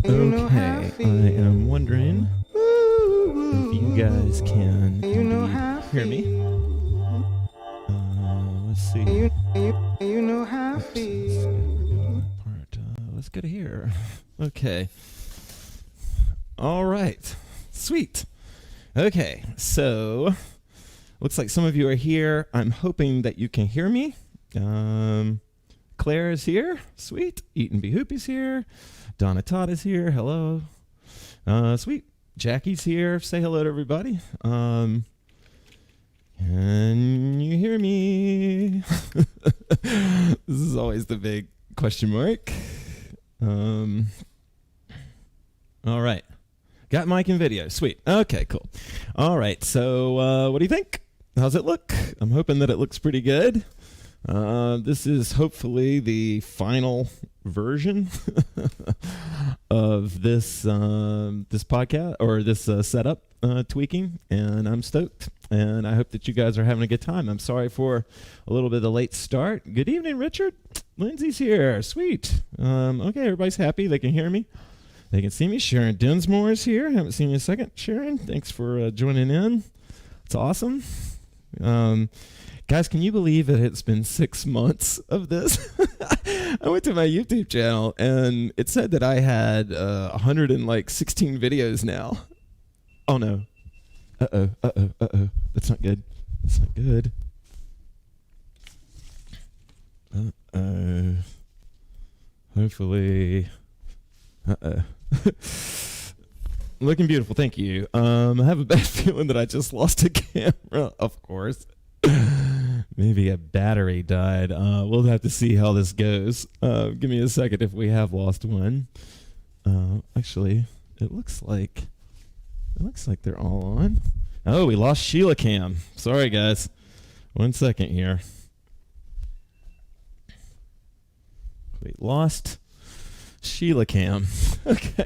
Okay, I am wondering if you guys can hear me. Let's see. Let's go to here. Okay. All right. Sweet. Okay, so looks like some of you are here. I'm hoping that you can hear me. Claire is here. Sweet. Eaton B. Hoop is here. Donna Todd is here. Hello. Sweet. Jackie's here. Say hello to everybody. Can you hear me? This is always the big question mark. All right. Got mic and video. Sweet. Okay, cool. All right. So what do you think? How's it look? I'm hoping that it looks pretty good. This is hopefully the final version of this podcast or this setup tweaking, and I'm stoked. And I hope that you guys are having a good time. I'm sorry for a little bit of a late start. Good evening, Richard. Lindsay's here. Sweet. Okay, everybody's happy. They can hear me. They can see me. Sharon Dinsmore is here. Haven't seen you in a second. Sharon, thanks for joining in. It's awesome. Guys, can you believe that it's been 6 months of this? I went to my YouTube channel, and it said that I had 116 videos now. Oh, no. Uh-oh. That's not good. That's not good. Uh-oh. Hopefully. Uh-oh. Looking beautiful. Thank you. I have a bad feeling that I just lost a camera, of course. Maybe a battery died. We'll have to see how this goes. Give me a second if we have lost one. Actually, it looks like they're all on. Oh, we lost Sheila Cam. Sorry, guys. 1 second here. We lost Sheila Cam. Okay.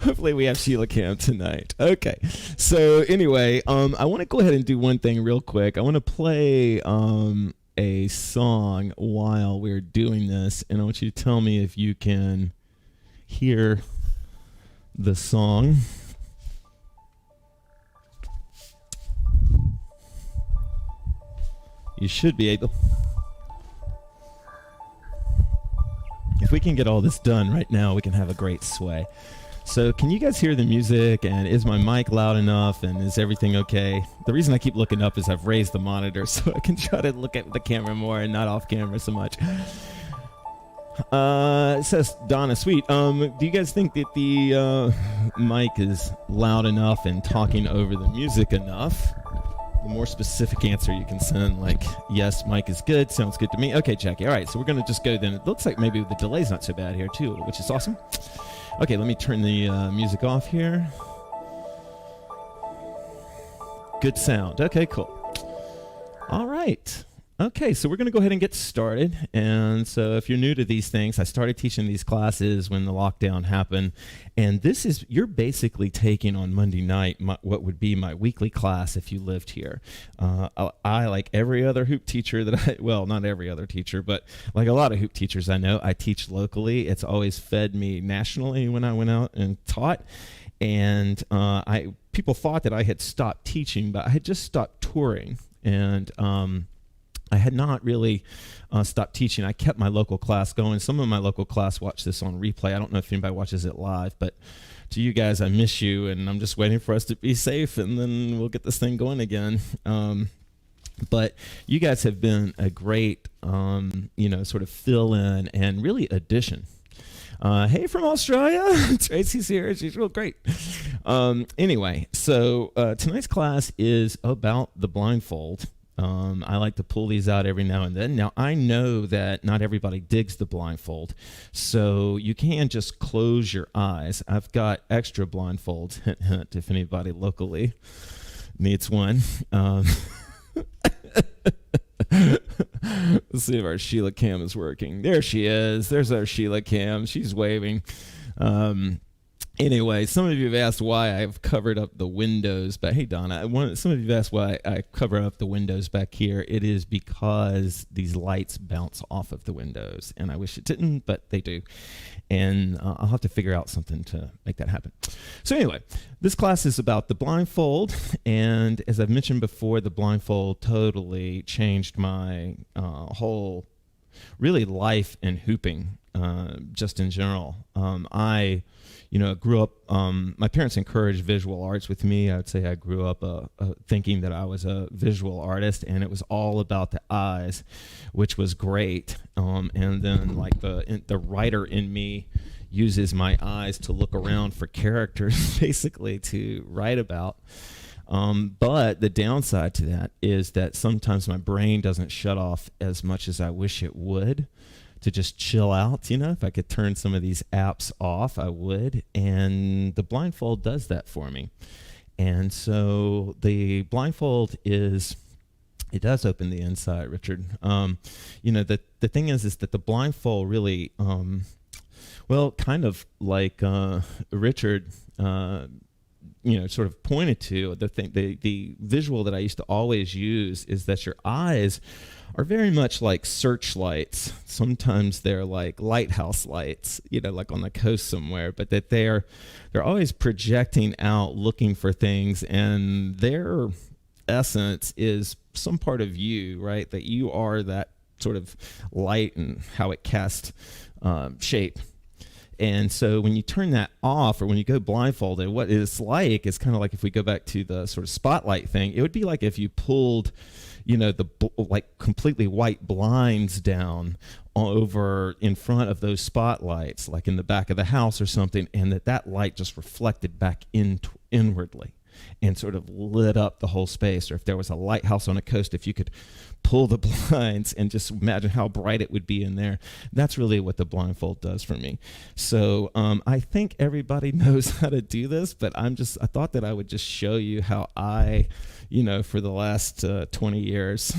Hopefully we have Sheila Cam tonight. Okay. So anyway, I want to go ahead and do one thing real quick. I want to play a song while we're doing this, and I want you to tell me if you can hear the song. You should be able. If we can get all this done right now, we can have a great sway. So can you guys hear the music, and is my mic loud enough, and is everything okay? The reason I keep looking up is I've raised the monitor so I can try to look at the camera more and not off camera so much. It says Donna, sweet. Do you guys think that the mic is loud enough and talking over the music enough? The more specific answer you can send, like, yes, mic is good, sounds good to me. Okay, Jackie. All right, so we're going to just go then. It looks like maybe the delay's not so bad here, too, which is awesome. Okay, let me turn the music off here. Good sound. Okay, cool. All right. Okay, so we're going to go ahead and get started. And so if you're new to these things, I started teaching these classes when the lockdown happened. And this is, you're basically taking on Monday night what would be my weekly class if you lived here. I, like every other hoop teacher not every other teacher, but like a lot of hoop teachers I know, I teach locally. It's always fed me nationally when I went out and taught. And people thought that I had stopped teaching, but I had just stopped touring. And I had not really stopped teaching. I kept my local class going. Some of my local class watch this on replay. I don't know if anybody watches it live, but to you guys, I miss you, and I'm just waiting for us to be safe, and then we'll get this thing going again. But you guys have been a great, sort of fill-in and really addition. Hey, from Australia. Tracy's here. She's real great. Anyway, so tonight's class is about the blindfold. I like to pull these out every now and then. Now, I know that not everybody digs the blindfold, so you can just close your eyes. I've got extra blindfolds, hint, hint, if anybody locally needs one. Let's see if our Sheila Cam is working. There she is. There's our Sheila Cam. She's waving. Anyway, some of you have asked why I've covered up the windows. But hey, Donna, some of you have asked why I cover up the windows back here. It is because these lights bounce off of the windows, and I wish it didn't, but they do. And I'll have to figure out something to make that happen. So anyway, this class is about the blindfold, and as I've mentioned before, the blindfold totally changed my whole really life in hooping, just in general. I grew up, my parents encouraged visual arts with me. I would say I grew up thinking that I was a visual artist, and it was all about the eyes, which was great. And then like the writer in me uses my eyes to look around for characters basically to write about. But the downside to that is that sometimes my brain doesn't shut off as much as I wish it would, to just chill out. If I could turn some of these apps off, I would. And the blindfold does that for me. And so the blindfold it does open the inside, Richard. The thing is that the blindfold really, kind of like Richard, sort of pointed to, the visual that I used to always use is that your eyes are very much like searchlights. Sometimes they're like lighthouse lights, like on the coast somewhere, but that they're always projecting out, looking for things, and their essence is some part of you, right? That you are that sort of light and how it casts shape. And so when you turn that off, or when you go blindfolded, what it's like is kind of like, if we go back to the sort of spotlight thing, it would be like if you pulled, the like completely white blinds down over in front of those spotlights, like in the back of the house or something, and that light just reflected back inwardly and sort of lit up the whole space. Or if there was a lighthouse on a coast, if you could pull the blinds and just imagine how bright it would be in there. That's really what the blindfold does for me. So I think everybody knows how to do this, but I thought that I would just show you how I, for the last 20 years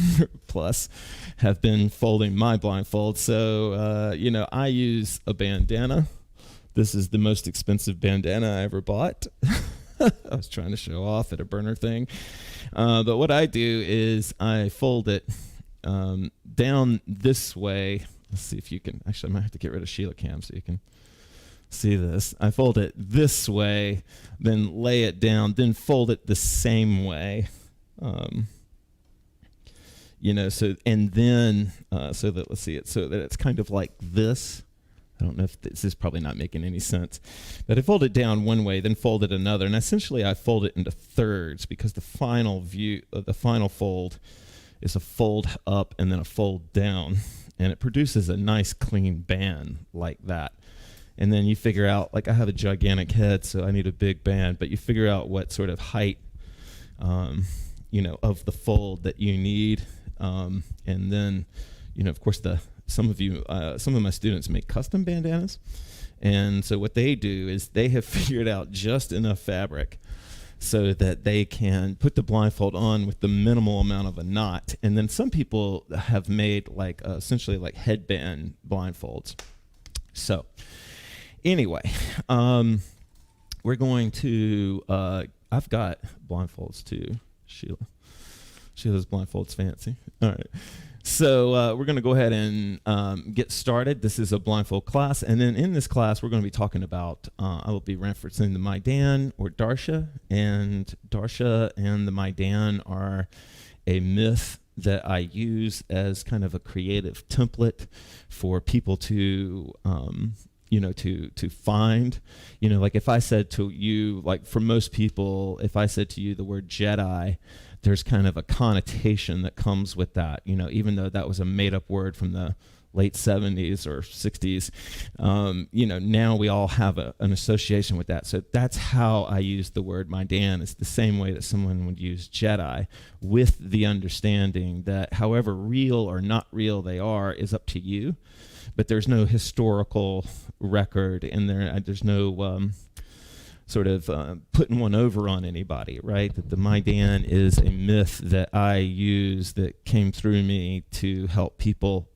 plus, have been folding my blindfold. So, I use a bandana. This is the most expensive bandana I ever bought. I was trying to show off at a burner thing. But what I do is I fold it down this way. Let's see if you can. Actually, I might have to get rid of Sheila Cam so you can see this. I fold it this way, then lay it down, then fold it the same way. So that, let's see it, so that it's kind of like this. I don't know if this is probably not making any sense, but I fold it down one way, then fold it another, and essentially I fold it into thirds, because the final fold is a fold up and then a fold down, and it produces a nice clean band like that. And then you figure out, like, I have a gigantic head, so I need a big band, but you figure out what sort of height, of the fold that you need, and then, of course, some of my students make custom bandanas, and so what they do is they have figured out just enough fabric so that they can put the blindfold on with the minimal amount of a knot. And then some people have made like essentially like headband blindfolds. So anyway, we're going to I've got blindfolds too. Sheila's blindfold's fancy. All right. So we're going to go ahead and get started. This is a blindfold class. And then in this class, we're going to be talking about, I will be referencing the Maidan or Darsha. And Darsha and the Maidan are a myth that I use as kind of a creative template for people to, to find. Like if I said to you, like for most people, if I said to you the word Jedi, there's kind of a connotation that comes with that, even though that was a made-up word from the late 70s or 60s. Now we all have an association with that. So that's how I use the word Maidan. It's the same way that someone would use Jedi, with the understanding that however real or not real they are is up to you. But there's no historical record in there. There's no sort of putting one over on anybody, right? That the Maidan is a myth that I use that came through me to help people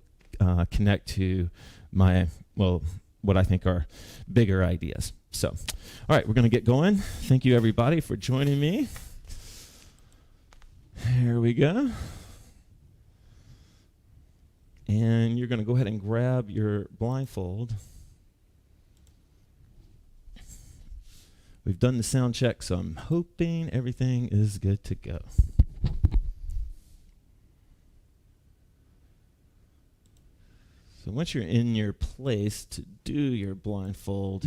connect to my what I think are bigger ideas. So, all right, we're going to get going. Thank you, everybody, for joining me. Here we go. And you're going to go ahead and grab your blindfold. We've done the sound check, so I'm hoping everything is good to go. So once you're in your place to do your blindfold,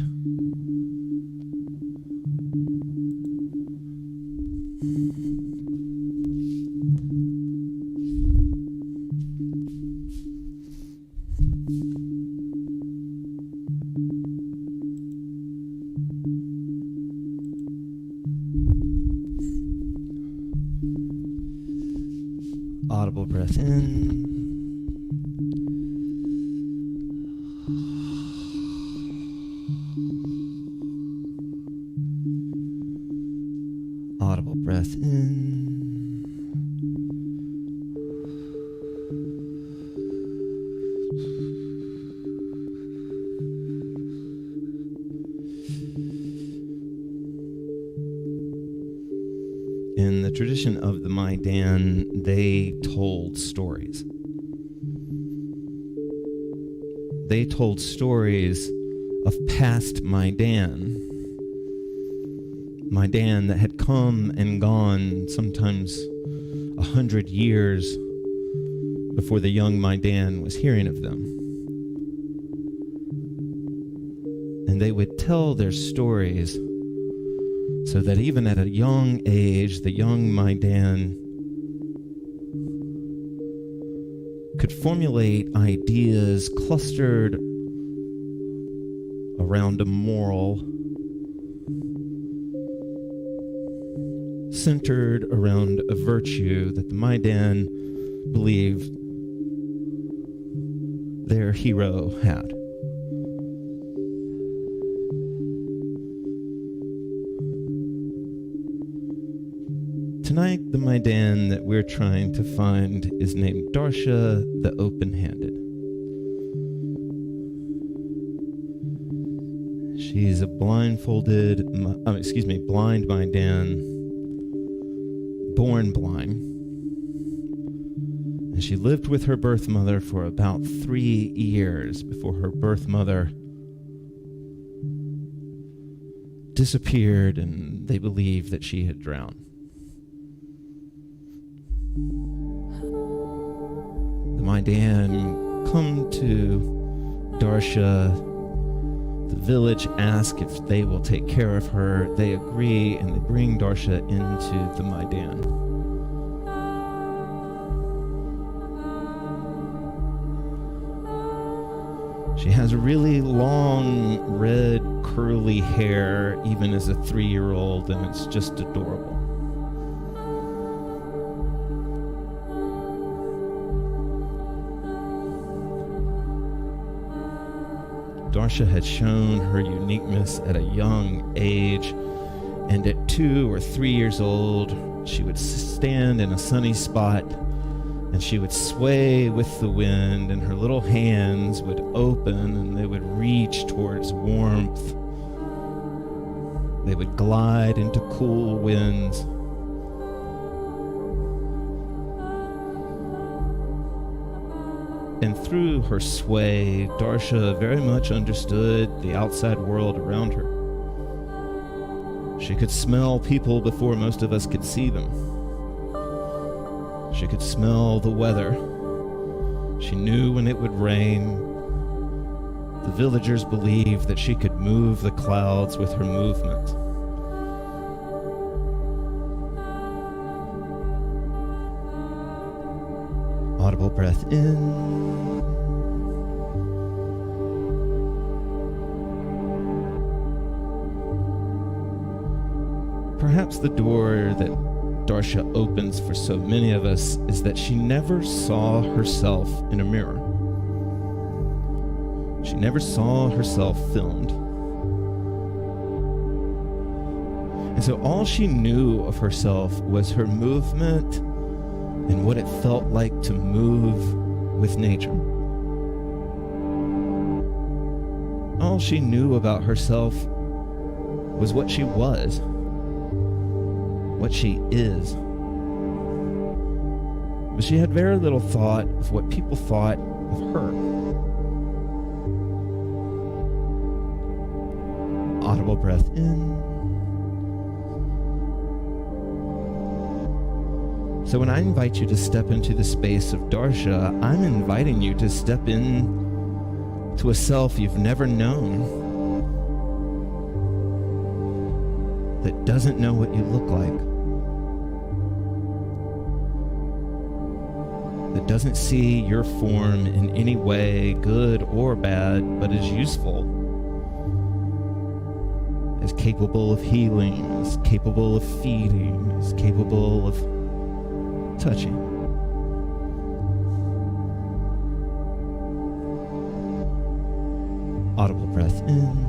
audible breath in. Audible breath in. In the tradition of the Maidan, they told stories. They told stories of past Maidan that had come and gone, sometimes 100 years before the young Maidan was hearing of them. And they would tell their stories so that even at a young age, the young Maidan could formulate ideas clustered around a moral, centered around a virtue that the Maidan believed their hero had. Tonight, the Maidan that we're trying to find is named Darsha the Open-Handed. She's a blind Maidan, born blind, and she lived with her birth mother for about 3 years before her birth mother disappeared, and they believed that she had drowned. The Maidan come to Darsha. The village ask if they will take care of her. They agree, and they bring Darsha into the Maidan. She has really long, red, curly hair, even as a 3-year-old, and it's just adorable. Darsha had shown her uniqueness at a young age, and at 2 or 3 years old, she would stand in a sunny spot, and she would sway with the wind, and her little hands would open, and they would reach towards warmth. They would glide into cool winds. And through her sway, Darsha very much understood the outside world around her. She could smell people before most of us could see them. She could smell the weather. She knew when it would rain. The villagers believed that she could move the clouds with her movement. Audible breath in. Perhaps the door that Darsha opens for so many of us is that she never saw herself in a mirror. She never saw herself filmed. And so all she knew of herself was her movement and what it felt like to move with nature. all she knew about herself was what she was, what she is. But she had very little thought of what people thought of her. Audible breath in. So when I invite you to step into the space of Darsha, I'm inviting you to step in to a self you've never known, that doesn't know what you look like, that doesn't see your form in any way, good or bad, but is useful, is capable of healing, is capable of feeding, is capable of touching. Audible breath in.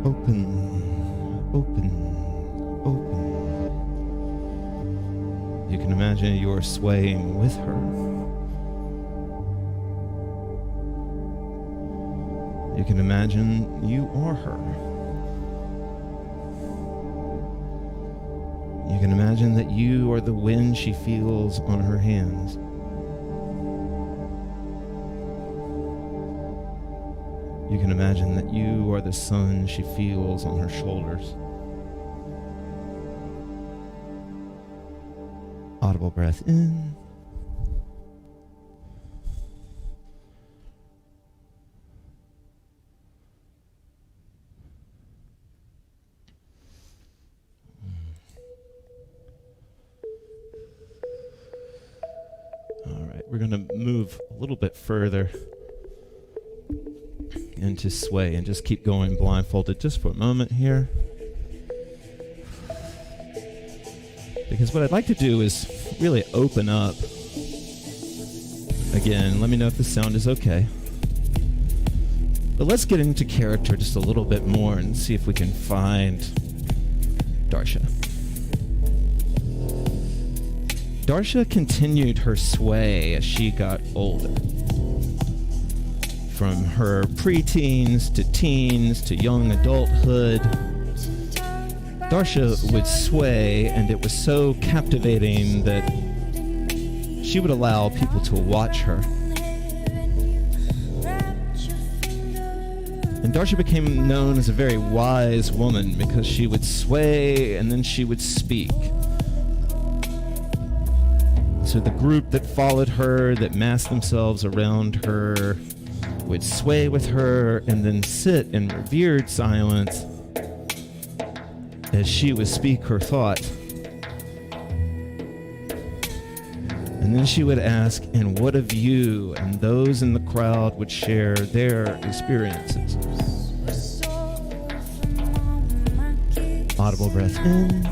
Open, open, open. You can imagine you're swaying with her. You can imagine you are her. You can imagine that you are the wind she feels on her hands. You can imagine that you are the sun she feels on her shoulders. Audible breath in. All right, we're going to move a little bit further into sway and just keep going blindfolded just for a moment here. Because what I'd like to do is really open up. Again, let me know if the sound is okay. But let's get into character just a little bit more and see if we can find Darsha. Darsha continued her sway as she got older. From her preteens to teens to young adulthood, Darsha would sway, and it was so captivating that she would allow people to watch her. And Darsha became known as a very wise woman because she would sway and then she would speak. So the group that followed her, that massed themselves around her, would sway with her and then sit in revered silence as she would speak her thought. And then she would ask, "And what of you?" And those in the crowd would share their experiences. Audible breath in.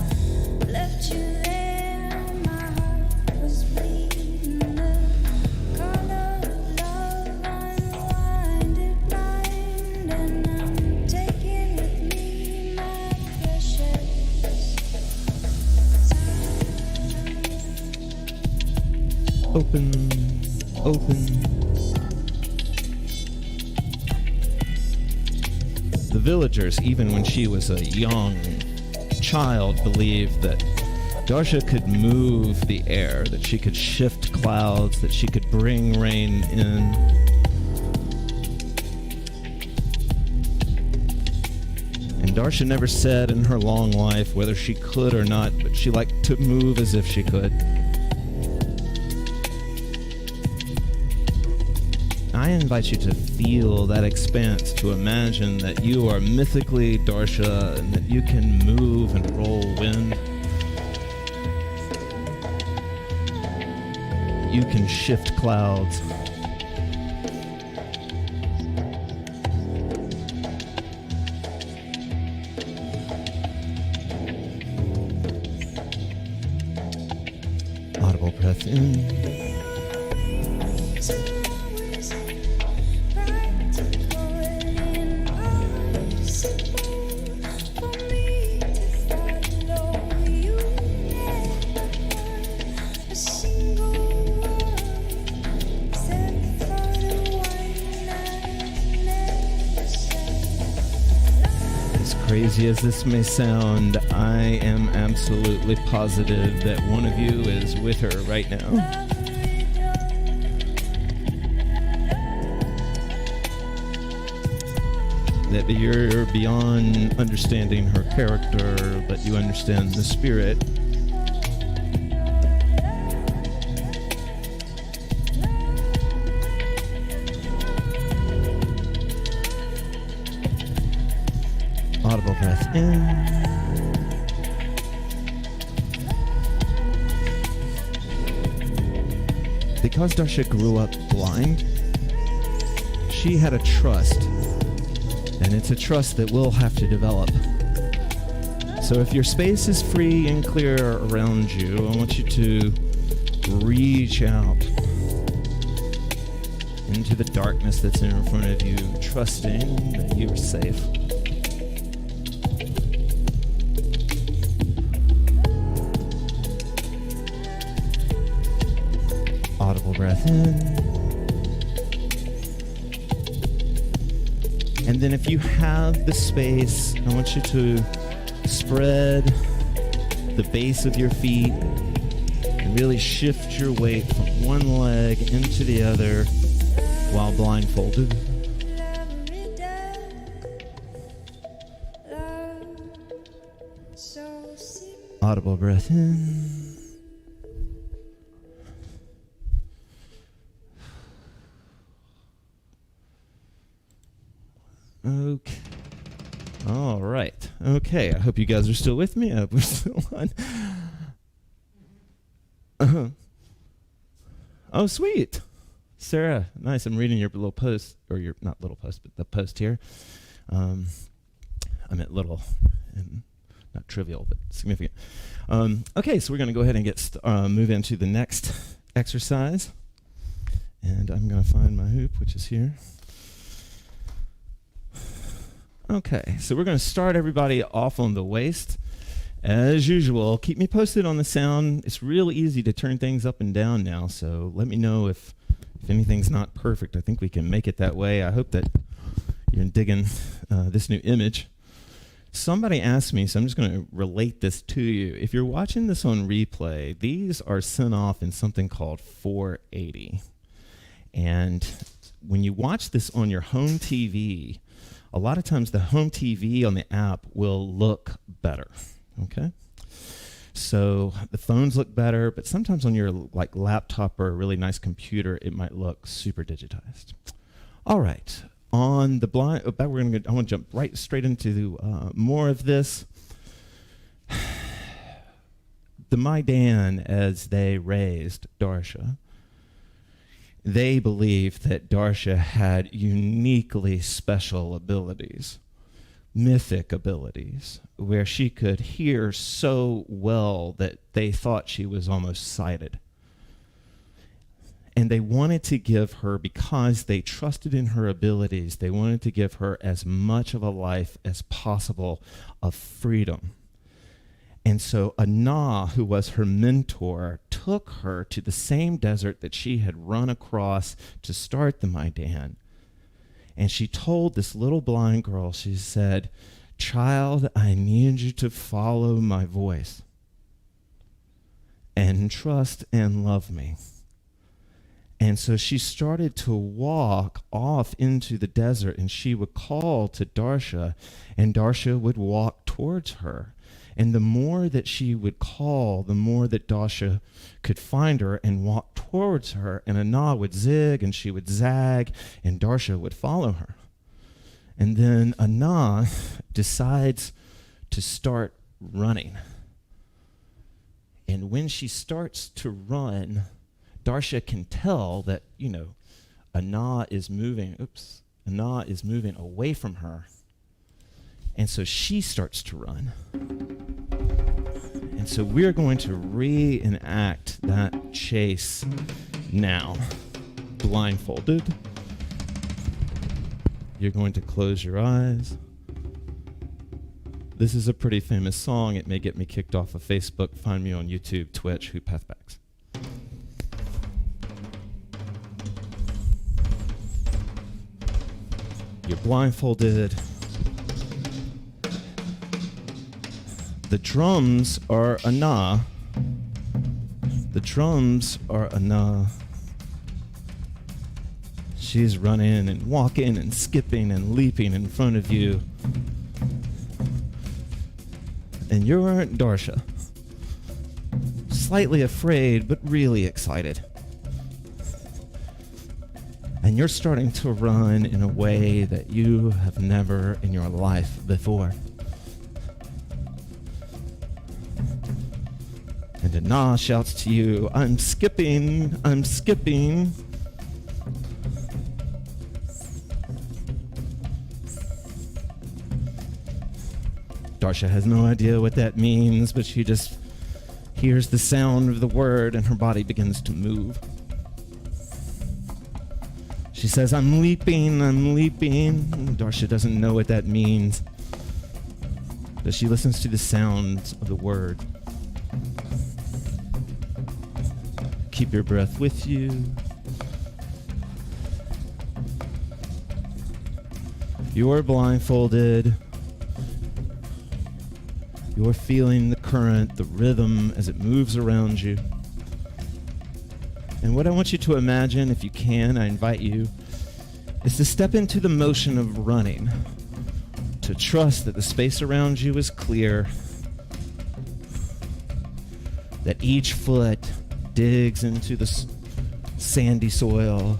Open, open. The villagers, even when she was a young child, believed that Darsha could move the air, that she could shift clouds, that she could bring rain in. And Darsha never said in her long life whether she could or not, but she liked to move as if she could. I invite you to feel that expanse, to imagine that you are mythically Darsha and that you can move and roll wind. You can shift clouds. Audible breath in. Crazy as this may sound, I am absolutely positive that one of you is with her right now. That you're beyond understanding her character, but you understand the spirit. Audible breath in. Because Darsha grew up blind, she had a trust. And it's a trust that we'll have to develop. So if your space is free and clear around you, I want you to reach out into the darkness that's in front of you, trusting that you are safe. Audible breath in. And then if you have the space, I want you to spread the base of your feet and really shift your weight from one leg into the other while blindfolded. Audible breath in. Okay. All right. Okay. I hope you guys are still with me. I hope we're still on. Oh, sweet. Sarah, nice. I'm reading your little post, or your, not little post, but the post here. I meant little, and not trivial, but significant. Okay, so we're going to go ahead and move into the next exercise. And I'm going to find my hoop, which is here. Okay, so we're going to start everybody off on the waist. As usual, keep me posted on the sound. It's real easy to turn things up and down now, so let me know if anything's not perfect. I think we can make it that way. I hope that you're digging this new image. Somebody asked me, so I'm just going to relate this to you. If you're watching this on replay, these are sent off in something called 480. And when you watch this on your home TV, a lot of times the home TV on the app will look better, okay? So the phones look better, but sometimes on your like laptop or a really nice computer, it might look super digitized. All right, on the blind, I want to jump right straight into more of this. The Maidan, as they raised Darsha, they believed that Darsha had uniquely special abilities, mythic abilities, where she could hear so well that they thought she was almost sighted. And they wanted to give her, because they trusted in her abilities, they wanted to give her as much of a life as possible of freedom. And so Anna, who was her mentor, took her to the same desert that she had run across to start the Maidan. And she told this little blind girl, she said, "Child, I need you to follow my voice and trust and love me." And so she started to walk off into the desert, and she would call to Darsha, and Darsha would walk towards her. And the more that she would call, the more that Darsha could find her and walk towards her. And Anna would zig and she would zag, and Darsha would follow her. And then Anna decides to start running. And when she starts to run, Darsha can tell that, Anna is moving away from her. And so she starts to run. And so we're going to reenact that chase now. blindfolded. You're going to close your eyes. This is a pretty famous song. It may get me kicked off of Facebook. Find me on YouTube, Twitch, HoopPathBax. You're blindfolded. The drums are a na. The drums are a na. She's running and walking and skipping and leaping in front of you. And you're Darsha. Slightly afraid, but really excited. And you're starting to run in a way that you have never in your life before. And Anna shouts to you, I'm skipping, I'm skipping. Darsha has no idea what that means, but she just hears the sound of the word and her body begins to move. She says, I'm leaping, I'm leaping. Darsha doesn't know what that means, but she listens to the sounds of the word. Keep your breath with you. You're blindfolded. You're feeling the current, the rhythm as it moves around you. And what I want you to imagine, if you can, I invite you, is to step into the motion of running, to trust that the space around you is clear, that each foot digs into the sandy soil.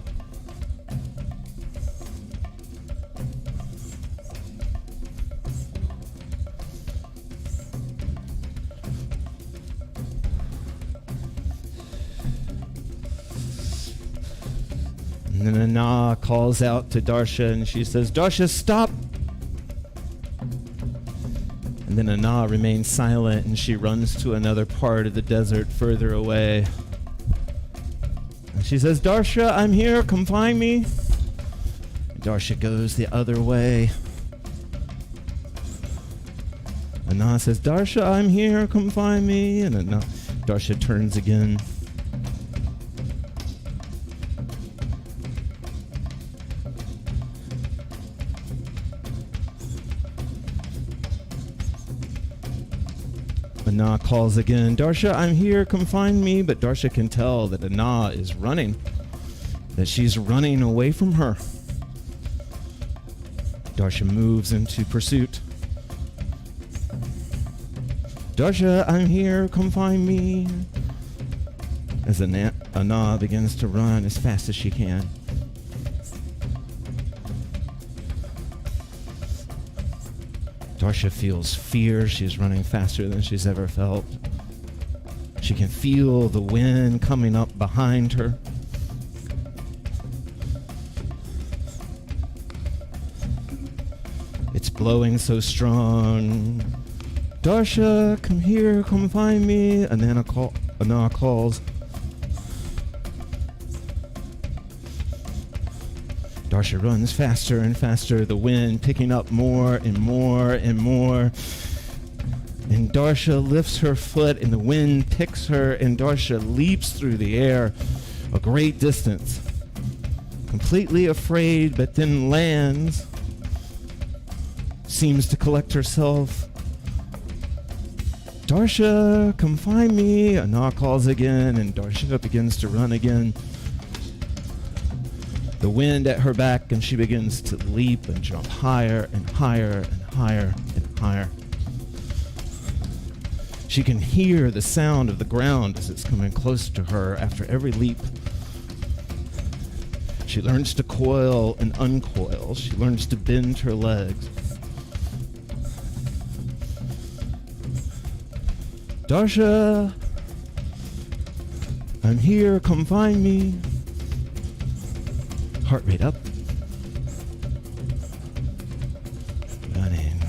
And then Anna calls out to Darsha and she says, Darsha, stop! And then Anna remains silent and she runs to another part of the desert further away. And she says, Darsha, I'm here, come find me. And Darsha goes the other way. Anna says, Darsha, I'm here, come find me. And Darsha turns again. Anna calls again, Darsha, I'm here, come find me. But Darsha can tell that Anna is running, that she's running away from her. Darsha moves into pursuit. Darsha, I'm here, come find me. As Anna begins to run as fast as she can. Darsha feels fear. She's running faster than she's ever felt. She can feel the wind coming up behind her. It's blowing so strong. Darsha, come here, come find me. And then Anna calls. Darsha runs faster and faster, the wind picking up more and more and more. And Darsha lifts her foot and the wind picks her and Darsha leaps through the air a great distance. Completely afraid, but then lands. Seems to collect herself. Darsha, come find me. Anna calls again and Darsha begins to run again. The wind at her back, and she begins to leap and jump higher and higher and higher and higher. She can hear the sound of the ground as it's coming close to her after every leap. She learns to coil and uncoil. She learns to bend her legs. Darsha, I'm here, come find me. Heart rate up. Running.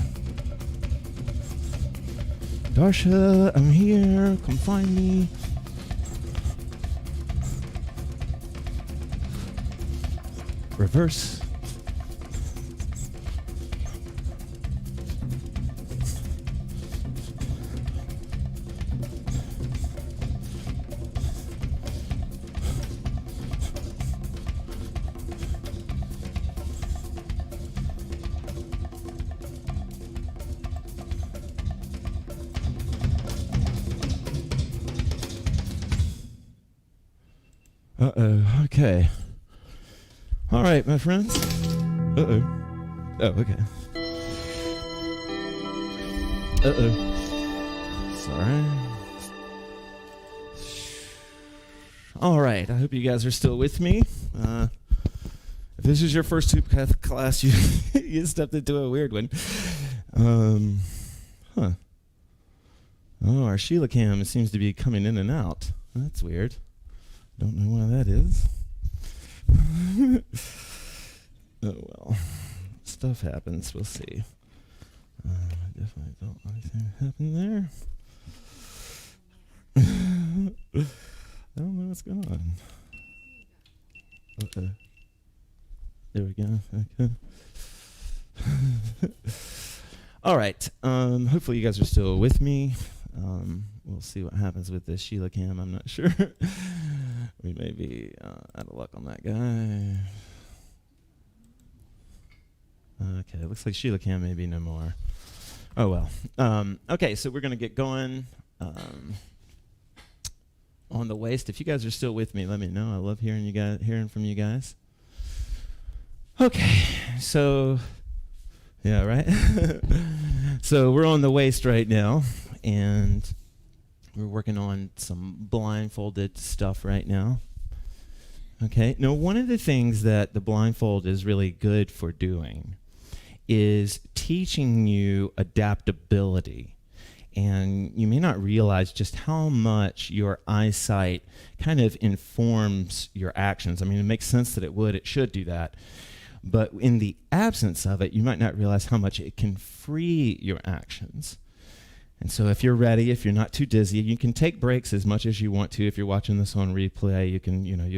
Darsha, I'm here. Come find me. reverse. Uh-oh, okay. All right, my friends. Uh-oh. Oh, okay. Uh-oh. Sorry. All right, I hope you guys are still with me. If this is your first HoopPath class, you stepped into a weird one. Huh. Oh, our Sheila cam seems to be coming in and out. That's weird. Don't know why that is. Oh well, stuff happens. We'll see. I definitely don't want anything to happen there. I don't know what's going on. Okay. There we go. Okay. All right. Hopefully you guys are still with me. We'll see what happens with this Sheila cam. I'm not sure. We may be out of luck on that guy. Okay, looks like Sheila cam may be no more. Oh well. Okay, so we're gonna get going on the waist. If you guys are still with me, let me know. I love hearing from you guys. Okay, so yeah, right. So we're on the waist right now, and we're working on some blindfolded stuff right now. Okay, now one of the things that the blindfold is really good for doing is teaching you adaptability. And you may not realize just how much your eyesight kind of informs your actions. I mean, it makes sense that it would, it should do that. But in the absence of it, you might not realize how much it can free your actions. And so if you're ready, if you're not too dizzy, you can take breaks as much as you want to. If you're watching this on replay, you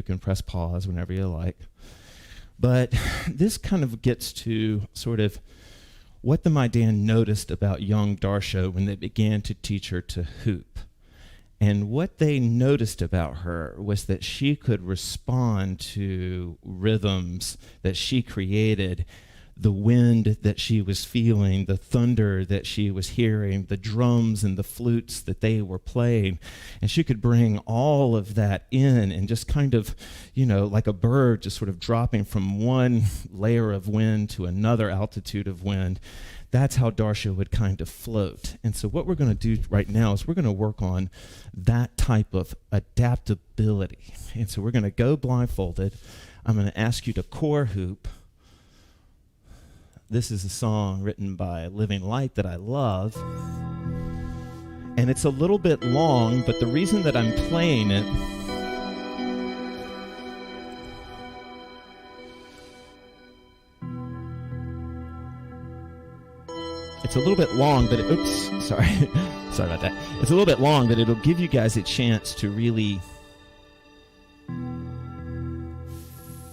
can press pause whenever you like. But this kind of gets to sort of what the Maidan noticed about young Darsha when they began to teach her to hoop. And what they noticed about her was that she could respond to rhythms that she created, the wind that she was feeling, the thunder that she was hearing, the drums and the flutes that they were playing. And she could bring all of that in and just kind of, like a bird just sort of dropping from one layer of wind to another altitude of wind. That's how Darsha would kind of float. And so what we're going to do right now is we're going to work on that type of adaptability. And so we're going to go blindfolded. I'm going to ask you to core hoop. This is a song written by Living Light that I love. And it's a little bit long, but the reason that I'm playing it it's a little bit long, but sorry about that. It's a little bit long, but it'll give you guys a chance to really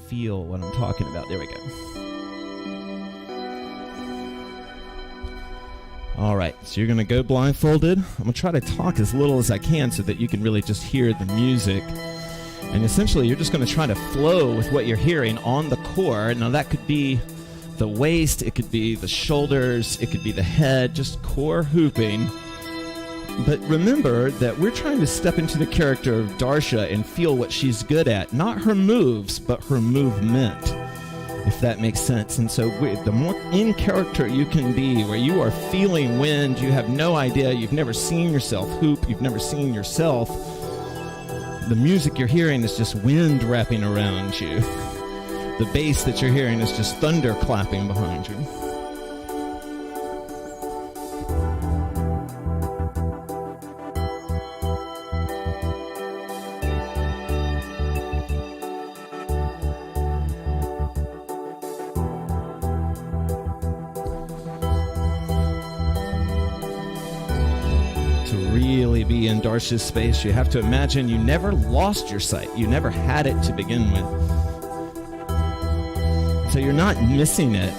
feel what I'm talking about. There we go. All right, so you're going to go blindfolded. I'm going to try to talk as little as I can so that you can really just hear the music. And essentially, you're just going to try to flow with what you're hearing on the core. Now, that could be the waist, it could be the shoulders, it could be the head, just core hooping. But remember that we're trying to step into the character of Darsha and feel what she's good at. Not her moves, but her movement, if that makes sense. And so the more in character you can be, where you are feeling wind, you have no idea, you've never seen yourself hoop, you've never seen yourself, the music you're hearing is just wind wrapping around you. The bass that you're hearing is just thunder clapping behind you. Be in Darsha's space, you have to imagine you never lost your sight. You never had it to begin with. So you're not missing it.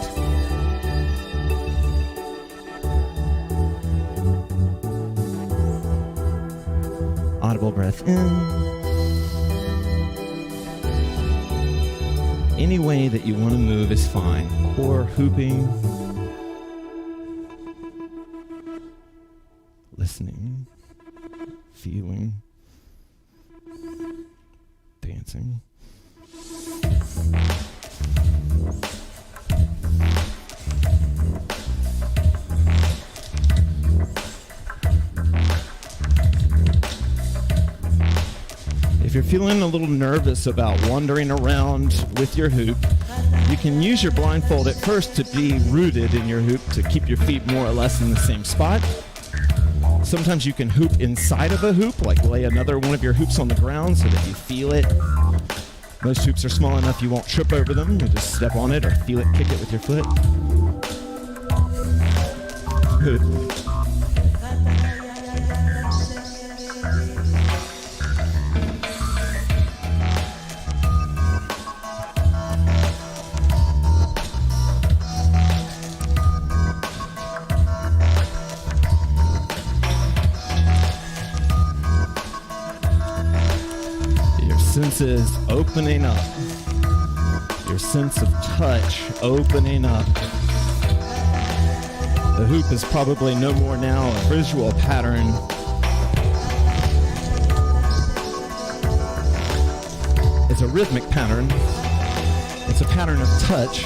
Audible breath in. Any way that you want to move is fine. Core hooping. Listening. Feeling. Dancing. If you're feeling a little nervous about wandering around with your hoop, you can use your blindfold at first to be rooted in your hoop to keep your feet more or less in the same spot. Sometimes you can hoop inside of a hoop, like lay another one of your hoops on the ground so that you feel it. Most hoops are small enough you won't trip over them. You just step on it or feel it, kick it with your foot. Senses opening up. Your sense of touch opening up. The hoop is probably no more now a visual pattern. It's a rhythmic pattern. It's a pattern of touch.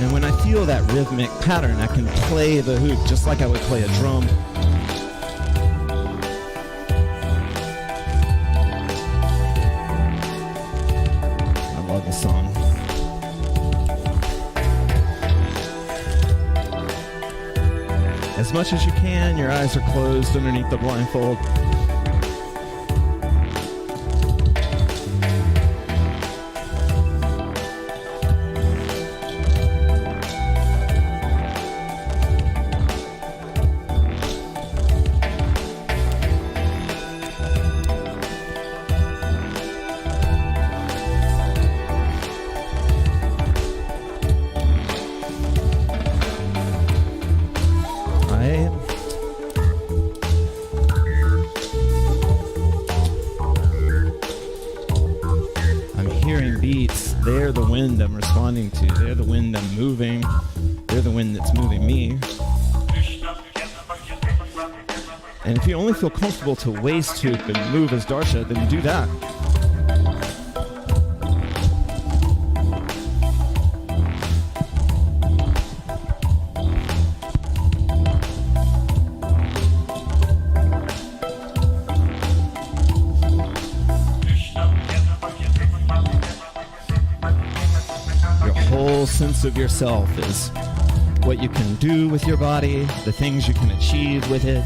And when I feel that rhythmic pattern, I can play the hoop just like I would play a drum. Song. As much as you can, your eyes are closed underneath the blindfold. They're the wind I'm responding to. They're the wind I'm moving. They're the wind that's moving me. And if you only feel comfortable to waist hoop and move as Darsha, then do that. Sense of yourself is what you can do with your body, the things you can achieve with it,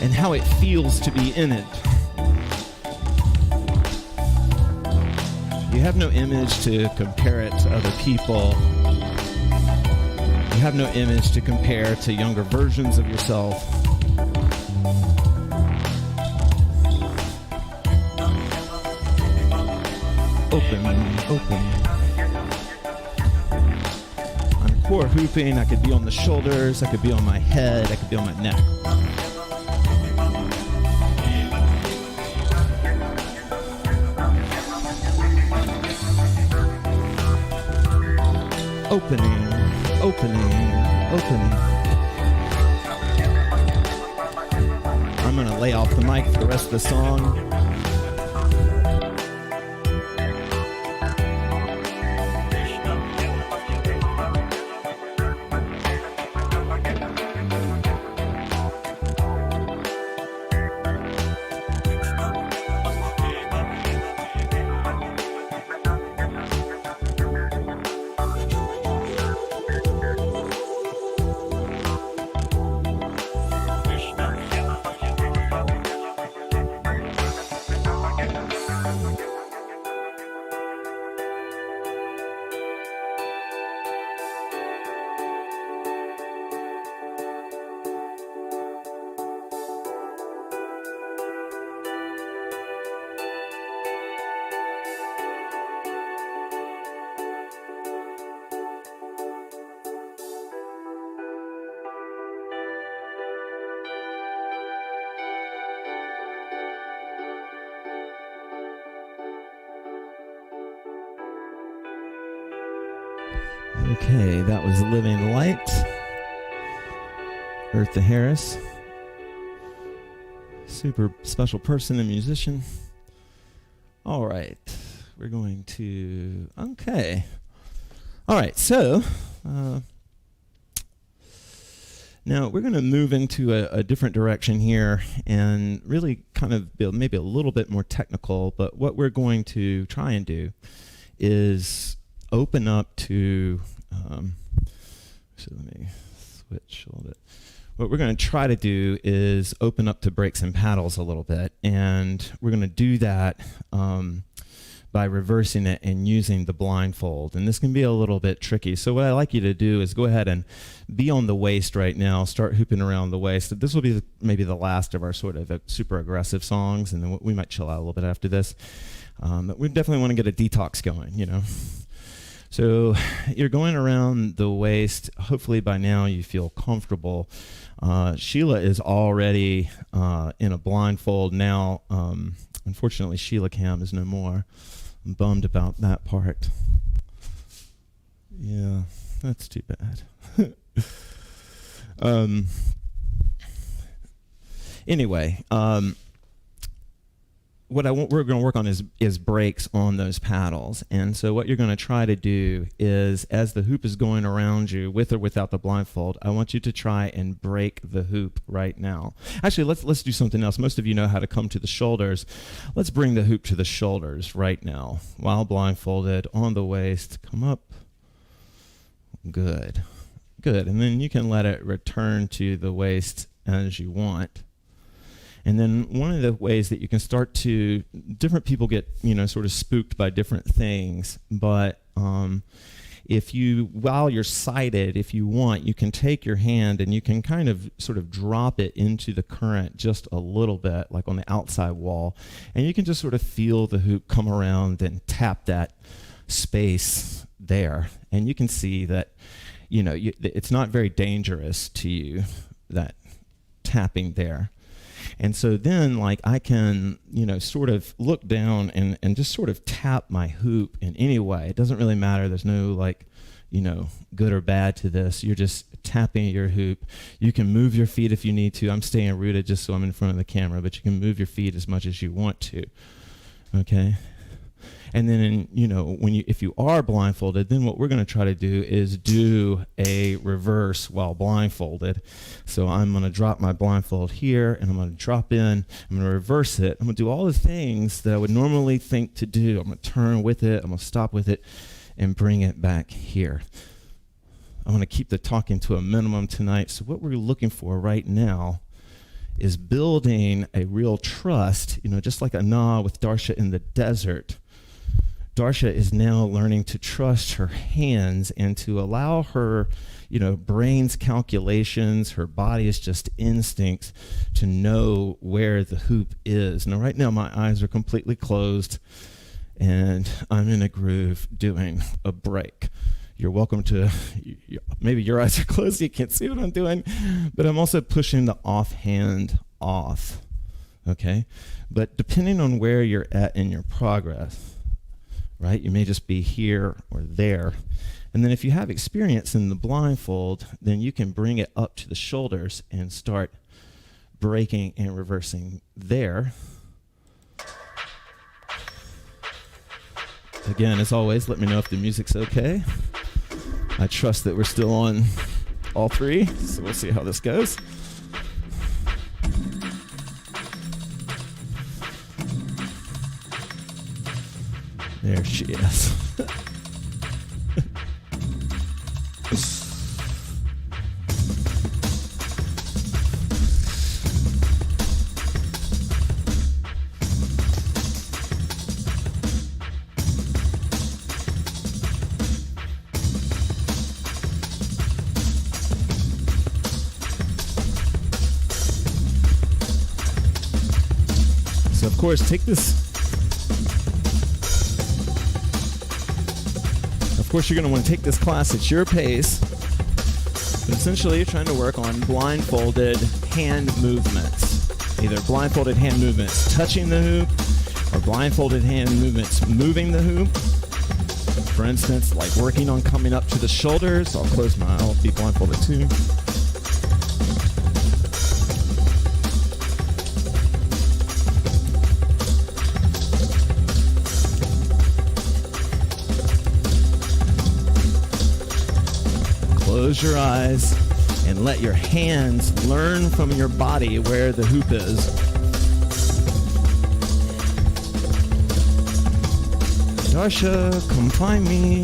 and how it feels to be in it. You have no image to compare it to other people. You have no image to compare to younger versions of yourself. Open. Core hooping, I could be on the shoulders, I could be on my head, I could be on my neck. Opening. I'm going to lay off the mic for the rest of the song. Okay, that was Living Light, Eartha Harris. Super special person and musician. All right, we're going to, okay. All right, so now we're going to move into a different direction here and really kind of build maybe a little bit more technical, but what we're going to try and do is open up to, so let me switch a little bit. What we're going to try to do is open up to breaks and paddles a little bit, and we're going to do that by reversing it and using the blindfold. And this can be a little bit tricky. So what I like you to do is go ahead and be on the waist right now, start hooping around the waist. This will be maybe the last of our sort of super aggressive songs, and then we might chill out a little bit after this. But we definitely want to get a detox going, you know. So you're going around the waist. Hopefully by now you feel comfortable. Sheila is already in a blindfold now. Unfortunately, Sheila Cam is no more. I'm bummed about that part. Yeah, that's too bad. Anyway, what we're going to work on is breaks on those paddles. And so what you're going to try to do is, as the hoop is going around you, with or without the blindfold, I want you to try and break the hoop right now. Actually, let's do something else. Most of you know how to come to the shoulders. Let's bring the hoop to the shoulders right now while blindfolded on the waist. Come up. Good. Good. And then you can let it return to the waist as you want. And then one of the ways that you can start to, different people get, you know, sort of spooked by different things, but if you, while you're sighted, if you want, you can take your hand and you can kind of sort of drop it into the current just a little bit, like on the outside wall, and you can just sort of feel the hoop come around and tap that space there. And you can see that, you know, it's not very dangerous to you, that tapping there. And so then, like, I can, you know, sort of look down and just sort of tap my hoop in any way. It doesn't really matter. There's no, like, you know, good or bad to this. You're just tapping your hoop. You can move your feet if you need to. I'm staying rooted just so I'm in front of the camera, but you can move your feet as much as you want to, okay? And then, you know, if you are blindfolded, then what we're going to try to do is do a reverse while blindfolded. So I'm going to drop my blindfold here, and I'm going to drop in. I'm going to reverse it. I'm going to do all the things that I would normally think to do. I'm going to turn with it. I'm going to stop with it and bring it back here. I'm going to keep the talking to a minimum tonight. So what we're looking for right now is building a real trust, you know, just like Anah with Darsha in the desert. Darsha is now learning to trust her hands and to allow her, you know, brain's calculations, her body's just instincts to know where the hoop is. Now, right now, my eyes are completely closed, and I'm in a groove doing a break. You're welcome to, maybe your eyes are closed, you can't see what I'm doing, but I'm also pushing the offhand off, okay? But depending on where you're at in your progress, right? You may just be here or there. And then if you have experience in the blindfold, then you can bring it up to the shoulders and start breaking and reversing there. Again, as always, let me know if the music's okay. I trust that we're still on all three, so we'll see how this goes. There she is. So of course, take this. Of course, you're going to want to take this class at your pace. But essentially, you're trying to work on blindfolded hand movements. Either blindfolded hand movements touching the hoop, or blindfolded hand movements moving the hoop. For instance, like working on coming up to the shoulders. I'll be blindfolded too. Close your eyes and let your hands learn from your body where the hoop is. Darsha, come find me.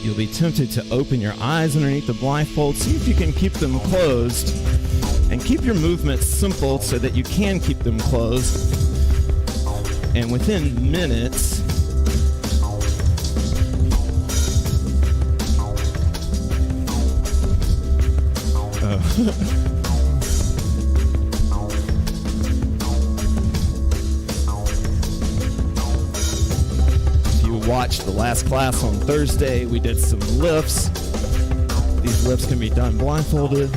You'll be tempted to open your eyes underneath the blindfold. See if you can keep them closed. And keep your movements simple so that you can keep them closed. And within minutes, if you watched the last class on Thursday, we did some lifts. These lifts can be done blindfolded.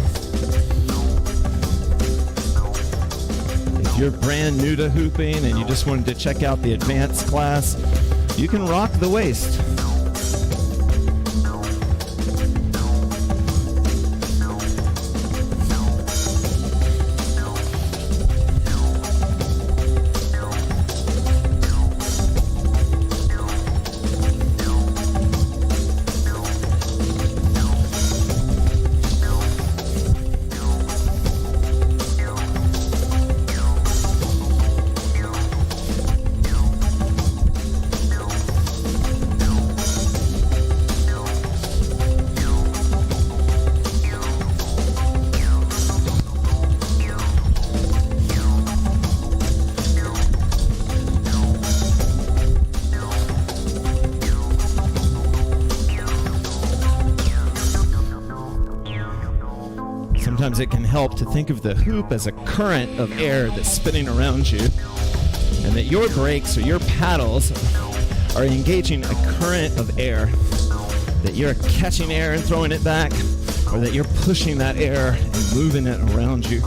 If you're brand new to hooping and you just wanted to check out the advanced class, you can rock the waist. Sometimes it can help to think of the hoop as a current of air that's spinning around you, and that your brakes or your paddles are engaging a current of air, that you're catching air and throwing it back, or that you're pushing that air and moving it around you.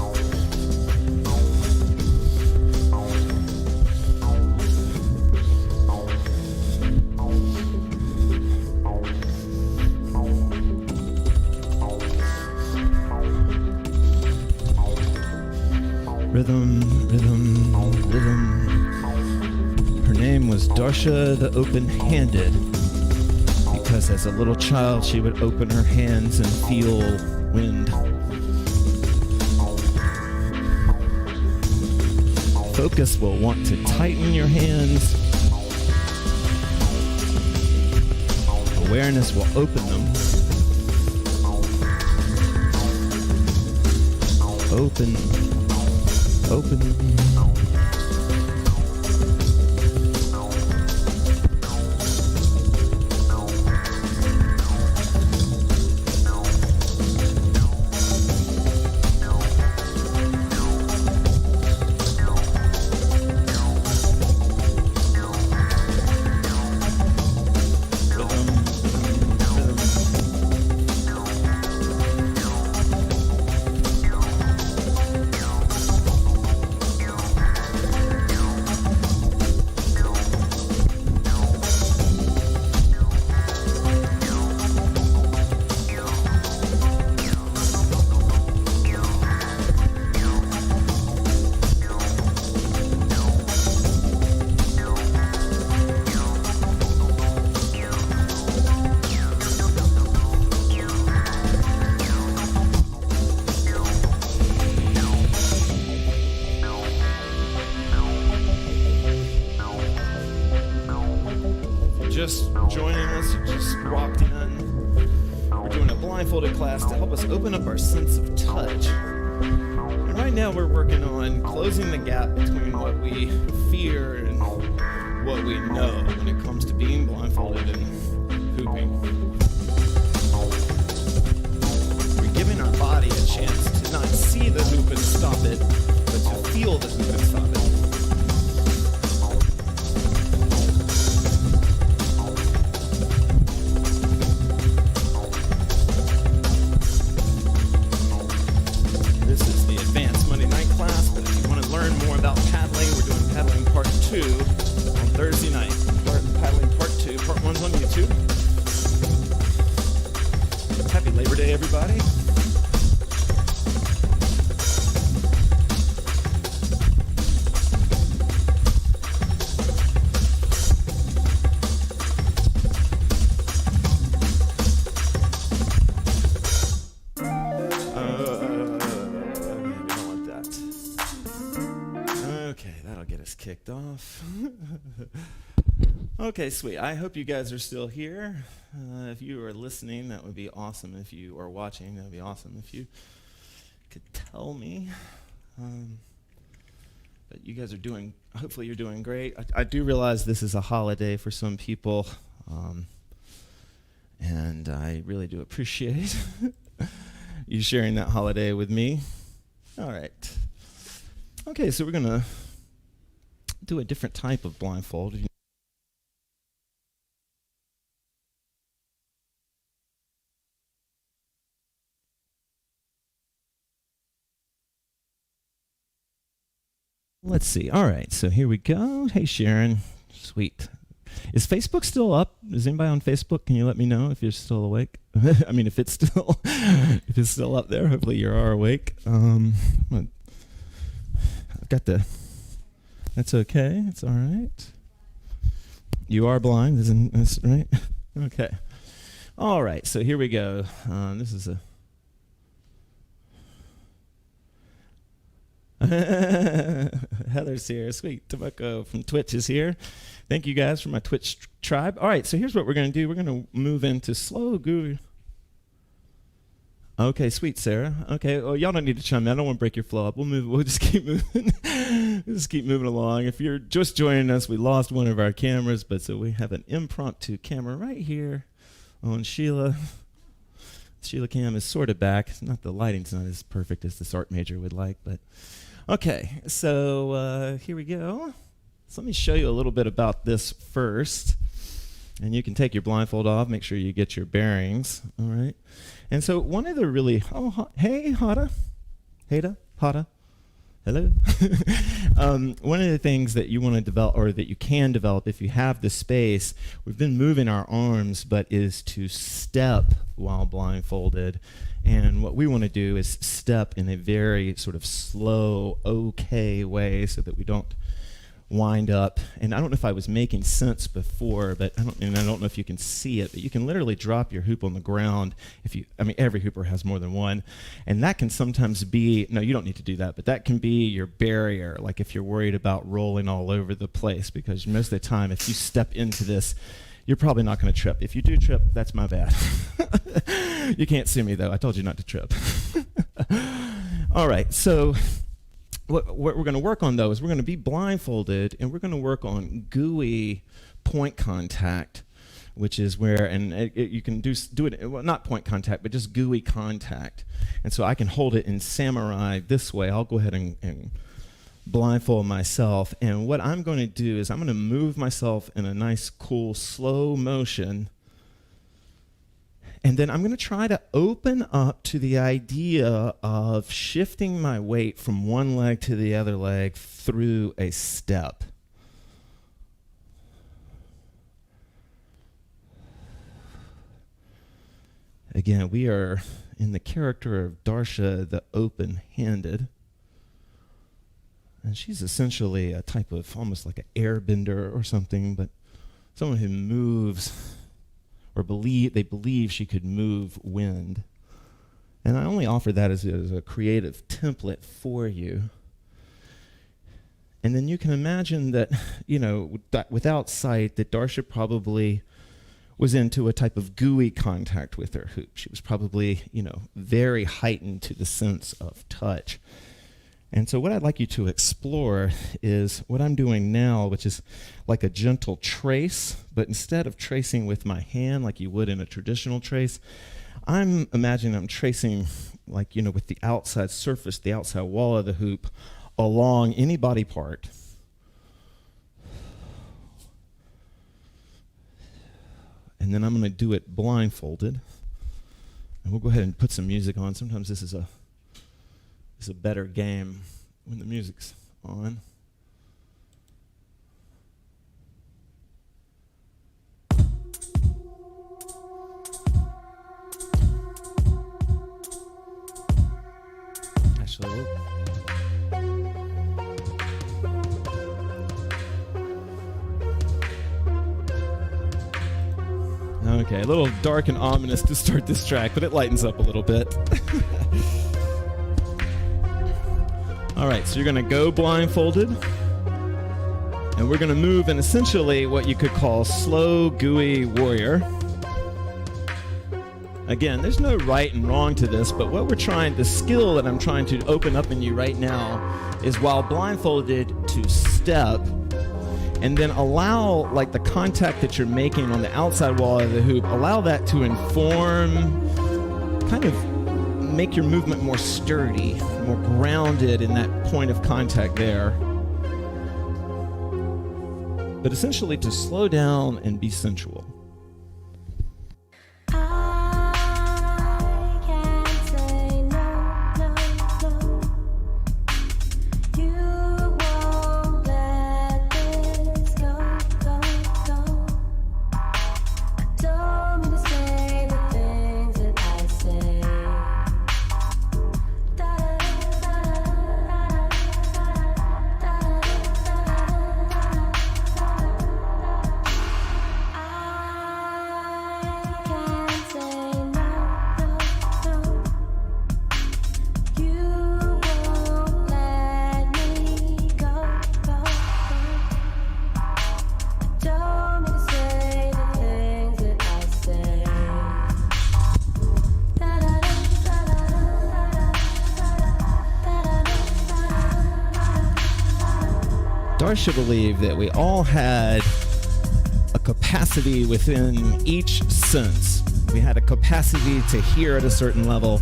Rhythm, rhythm, rhythm. Her name was Darsha the Open-Handed, because as a little child she would open her hands and feel wind. Focus will want to tighten your hands. Awareness will open them. Open. Open. Just joining us, you just walked in. We're doing a blindfolded class to help us open up our sense of touch. And right now we're working on closing the gap between what we fear and what we know when it comes to being blindfolded and hooping. We're giving our body a chance to not see the hoop and stop it, but to feel the hoop and stop it. Thursday night. Paddling part 2. Part 1's on YouTube. Happy Labor Day, everybody. Kicked off. Okay, sweet. I hope you guys are still here. If you are listening, that would be awesome. If you are watching, that would be awesome. If you could tell me. But you guys are doing, hopefully you're doing great. I do realize this is a holiday for some people, and I really do appreciate you sharing that holiday with me. All right. Okay, so we're going to do a different type of blindfold. Let's see. All right, so here we go. Hey, Sharon. Sweet. Is Facebook still up? Is anybody on Facebook? Can you let me know if you're still awake? I mean, if it's still up there. Hopefully you are awake. I've got the. That's okay. It's all right. You are blind, isn't this right? Okay. All right. So here we go. This is a. Heather's here. Sweet. Tobacco from Twitch is here. Thank you guys for my Twitch tribe. All right. So here's what we're going to do. We're going to move into slow groovy. Okay, sweet, Sarah. Okay, well, y'all don't need to chime in. I don't want to break your flow up. We'll just keep moving. We'll just keep moving along. If you're just joining us, we lost one of our cameras, but so we have an impromptu camera right here on Sheila. Sheila Cam is sort of back. The lighting's not as perfect as the Art Major would like, but okay. So here we go. So let me show you a little bit about this first. And you can take your blindfold off, make sure you get your bearings, all right? And so one of the really, hey, Hada, Hada, hello. One of the things that you want to develop, or that you can develop if you have the space, we've been moving our arms, but is to step while blindfolded. And what we want to do is step in a very sort of slow, okay way so that we don't wind up, and I don't know if I was making sense before, but I don't know if you can see it, but you can literally drop your hoop on the ground every hooper has more than one, and that can sometimes be, no, you don't need to do that, but that can be your barrier, like if you're worried about rolling all over the place, because most of the time, if you step into this, you're probably not going to trip. If you do trip, that's my bad. You can't see me, though. I told you not to trip. All right, so what we're going to work on, though, is we're going to be blindfolded, and we're going to work on gooey point contact, which is where, and you can do it, well, not point contact, but just gooey contact. And so I can hold it in samurai this way. I'll go ahead and blindfold myself. And what I'm going to do is I'm going to move myself in a nice, cool, slow motion. And then I'm going to try to open up to the idea of shifting my weight from one leg to the other leg through a step. Again, we are in the character of Darsha, the open-handed. And she's essentially a type of almost like an airbender or something, but someone who moves, or they believe she could move wind. And I only offer that as a creative template for you. And then you can imagine that, without sight, that Darsha probably was into a type of gooey contact with her hoop. She was probably, very heightened to the sense of touch. And so what I'd like you to explore is what I'm doing now, which is like a gentle trace, but instead of tracing with my hand like you would in a traditional trace, I'm imagining I'm tracing like, with the outside surface, the outside wall of the hoop along any body part. And then I'm going to do it blindfolded. And we'll go ahead and put some music on. Sometimes this is a better game when the music's on. Okay, a little dark and ominous to start this track, but it lightens up a little bit. All right, so you're going to go blindfolded, and we're going to move in essentially what you could call slow, gooey warrior. Again, there's no right and wrong to this, but what the skill that I'm trying to open up in you right now is while blindfolded to step, and then allow like the contact that you're making on the outside wall of the hoop, allow that to inform, kind of make your movement more sturdy, more grounded in that point of contact there. But essentially to slow down and be sensual. Darsha believed that we all had a capacity within each sense. We had a capacity to hear at a certain level,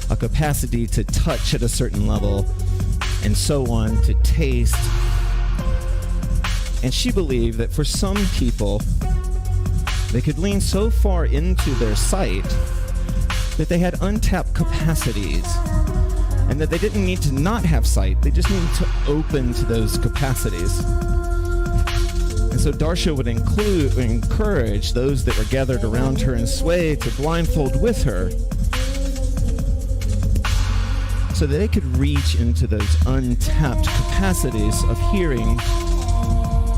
a capacity to touch at a certain level, and so on, to taste. And she believed that for some people, they could lean so far into their sight that they had untapped capacities, and that they didn't need to not have sight, they just needed to open to those capacities. And so Darsha would encourage those that were gathered around her and sway to blindfold with her so that they could reach into those untapped capacities of hearing,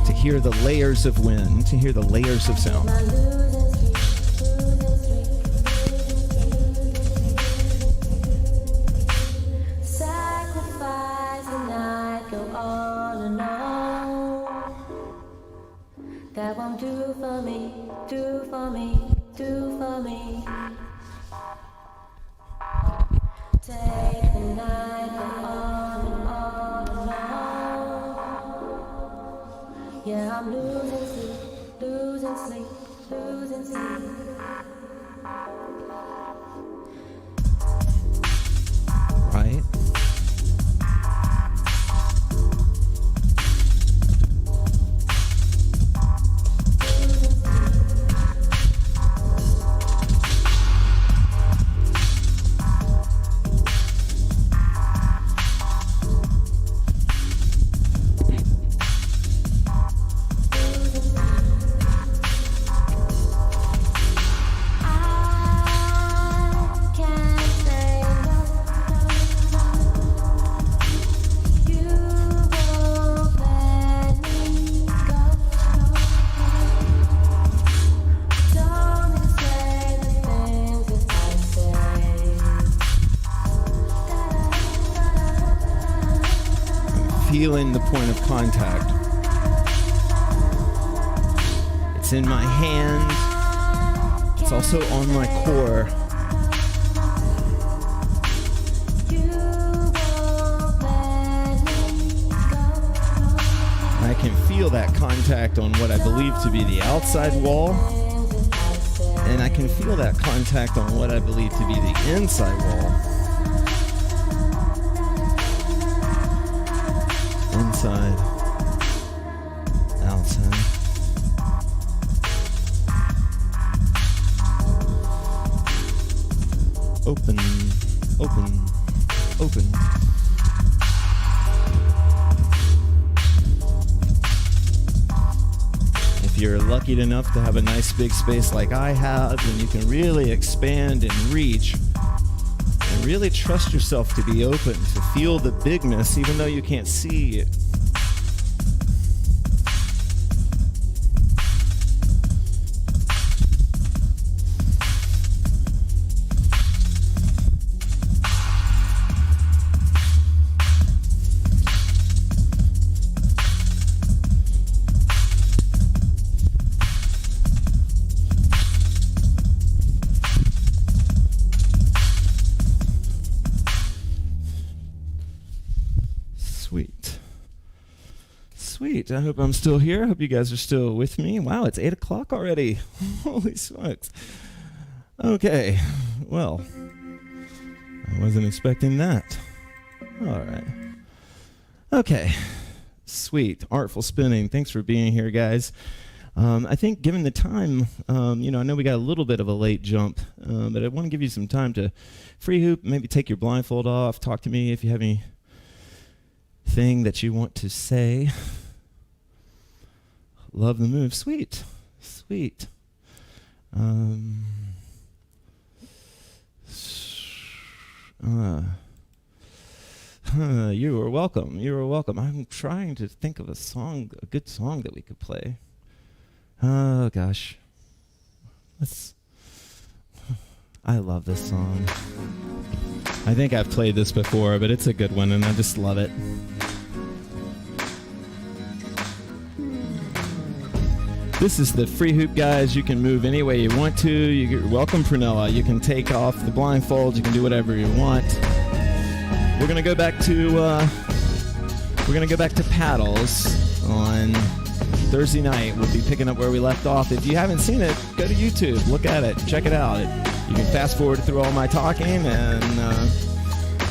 to hear the layers of wind, to hear the layers of sound. That won't do for me, do for me, do for me. Take the night, go on and on and on. Yeah, I'm losing sleep, losing sleep, losing sleep. Right? Feeling the point of contact. It's in my hand. It's also on my core. I can feel that contact on what I believe to be the outside wall, and I can feel that contact on what I believe to be the inside wall. Inside, outside. Open, open, open. If you're lucky enough to have a nice big space like I have, then you can really expand and reach. And really trust yourself to be open, to feel the bigness even though you can't see it. Sweet. I hope I'm still here. I hope you guys are still with me. Wow, it's 8 o'clock already. Holy smokes. Okay. Well, I wasn't expecting that. All right. Okay. Sweet. Artful Spinning. Thanks for being here, guys. I think given the time, I know we got a little bit of a late jump, but I want to give you some time to free hoop, maybe take your blindfold off, talk to me if you have anything that you want to say. Love the move. Sweet. Sweet. You are welcome. You are welcome. I'm trying to think of a good song that we could play. Oh, gosh. I love this song. I think I've played this before, but it's a good one, and I just love it. This is the free hoop, guys. You can move any way you want to. You're welcome, Prunella. You can take off the blindfold. You can do whatever you want. We're gonna go back to paddles on Thursday night. We'll be picking up where we left off. If you haven't seen it, go to YouTube, look at it, check it out. You can fast forward through all my talking and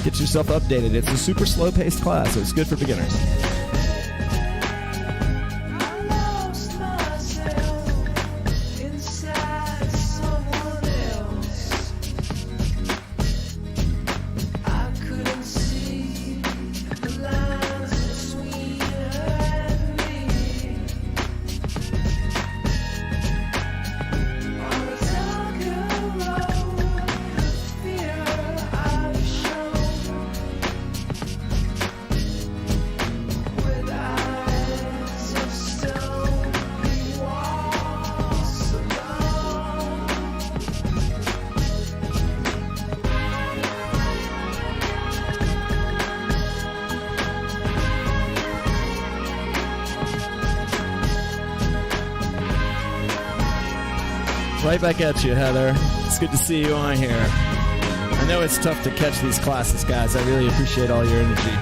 get yourself updated. It's a super slow-paced class, so it's good for beginners. Right back at you, Heather. It's good to see you on here. I know it's tough to catch these classes, guys. I really appreciate all your energy.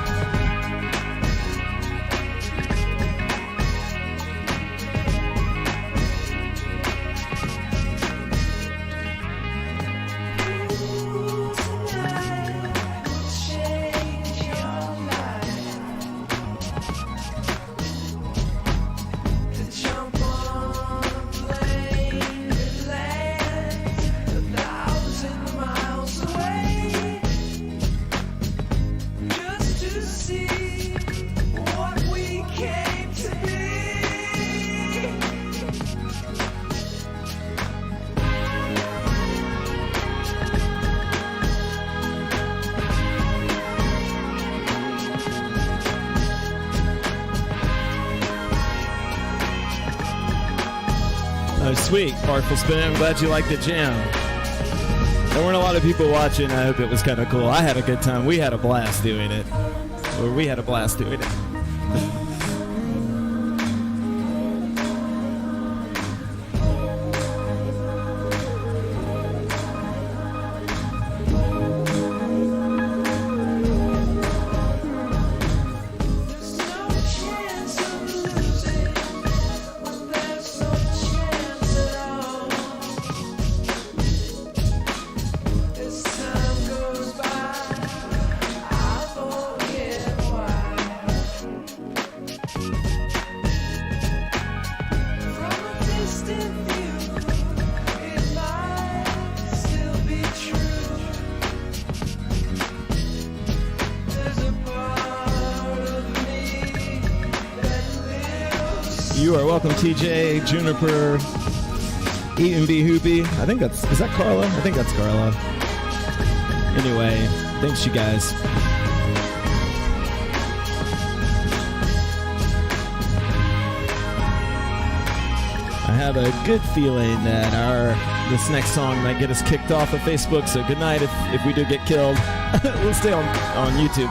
Oh, sweet. Artful Spin. I'm glad you liked the jam. There weren't a lot of people watching. I hope it was kind of cool. I had a good time. We had a blast doing it. You are welcome, TJ, Juniper, Eat and Be Hoopy. Is that Carla? I think that's Carla. Anyway, thanks you guys. I have a good feeling that this next song might get us kicked off of Facebook, so good night if we do get killed. We'll stay on YouTube.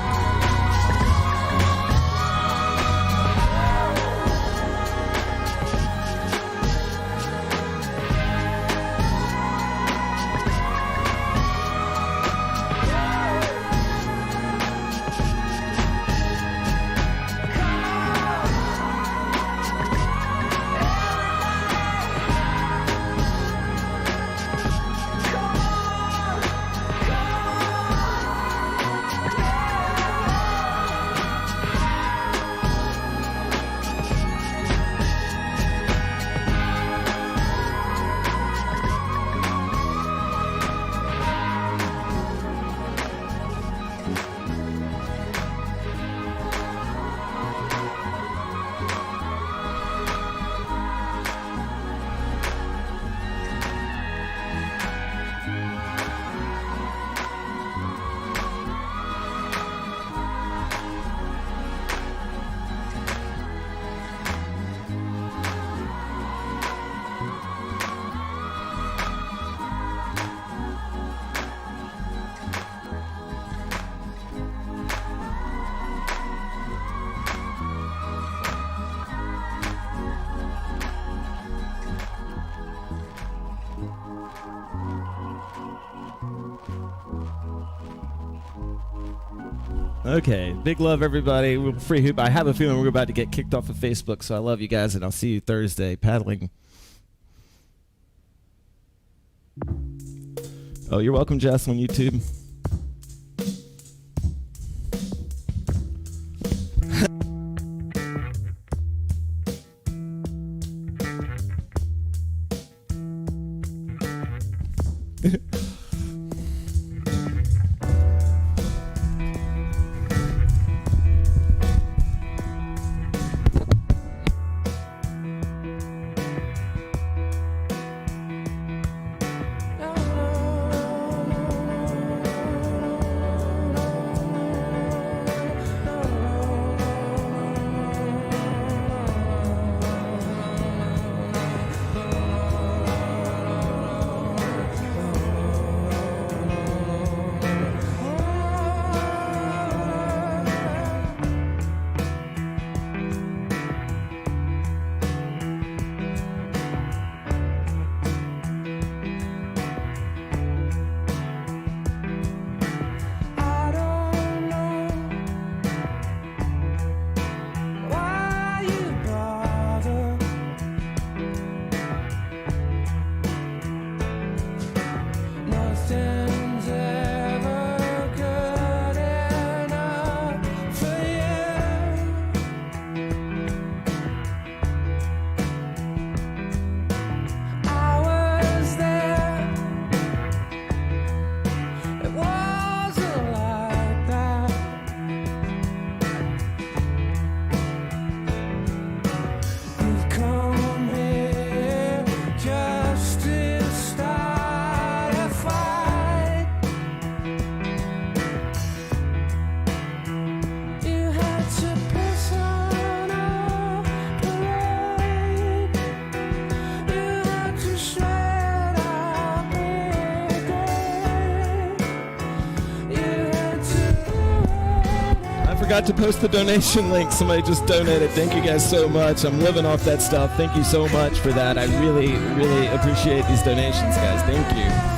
Okay, big love, everybody. We're free hoop. I have a feeling we're about to get kicked off of Facebook, so I love you guys, and I'll see you Thursday paddling. Oh, you're welcome, Jess, on YouTube. Forgot to post the donation link. Somebody just donated. Thank you guys so much. I'm living off that stuff. Thank you so much for that. I really, really appreciate these donations, guys. Thank you.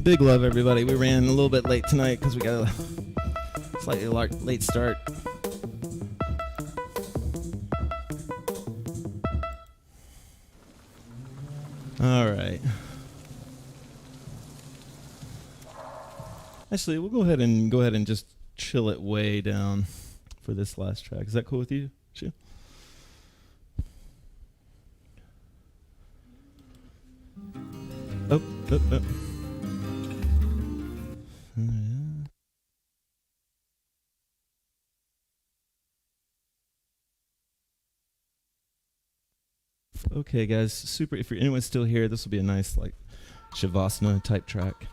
Big love, everybody. We ran a little bit late tonight because we got Slightly late start. All right. Actually, we'll go ahead and just chill it way down for this last track. Is that cool with you, Shu? Oh. Okay, guys, super. If anyone's still here, this will be a nice, like, Shavasana type track.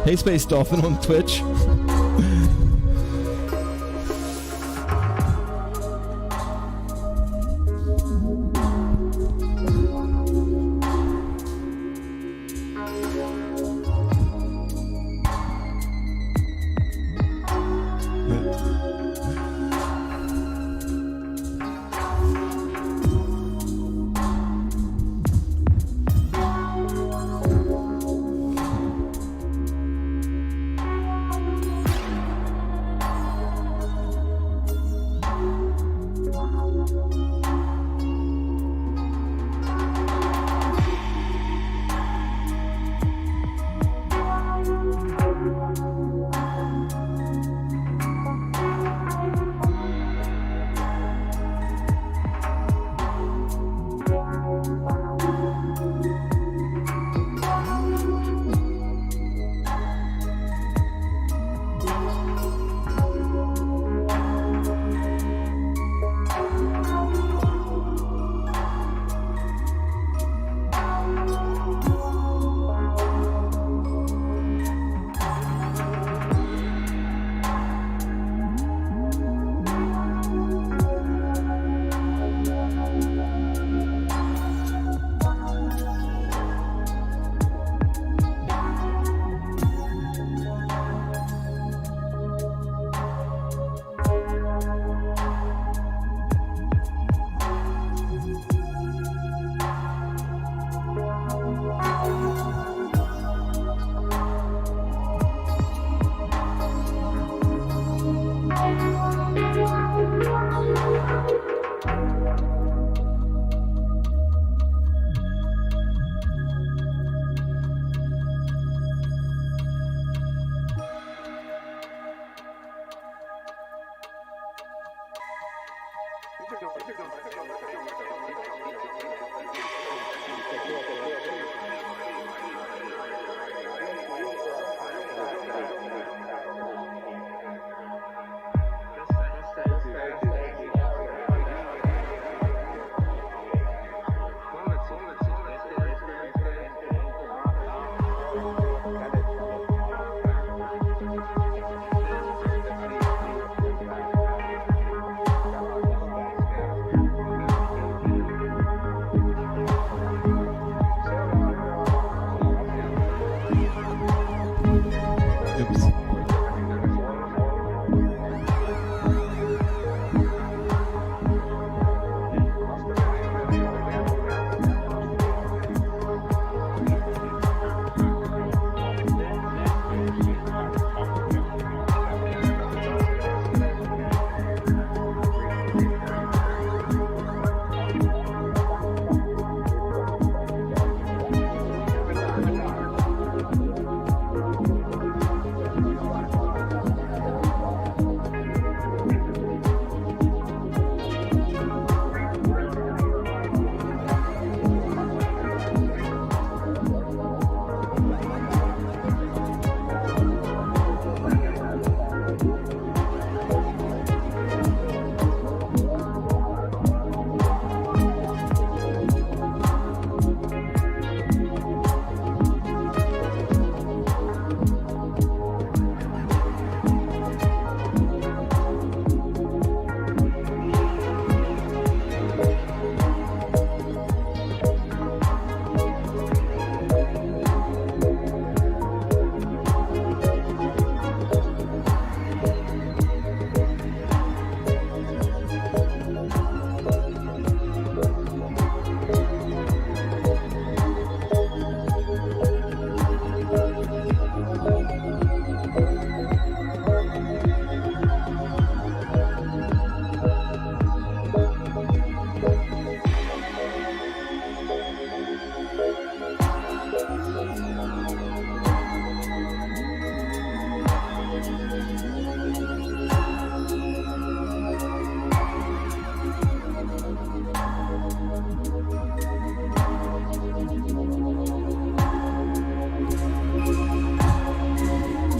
Hey, Space Dolphin on Twitch. Oops.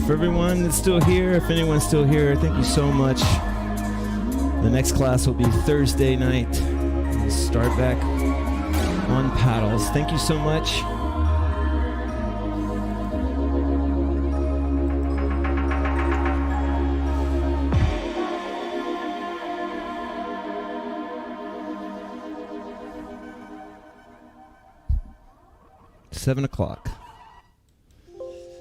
For everyone that's still here, if anyone's still here, thank you so much. The next class will be Thursday night. We'll start back on paddles. Thank you so much. $7 o'clock.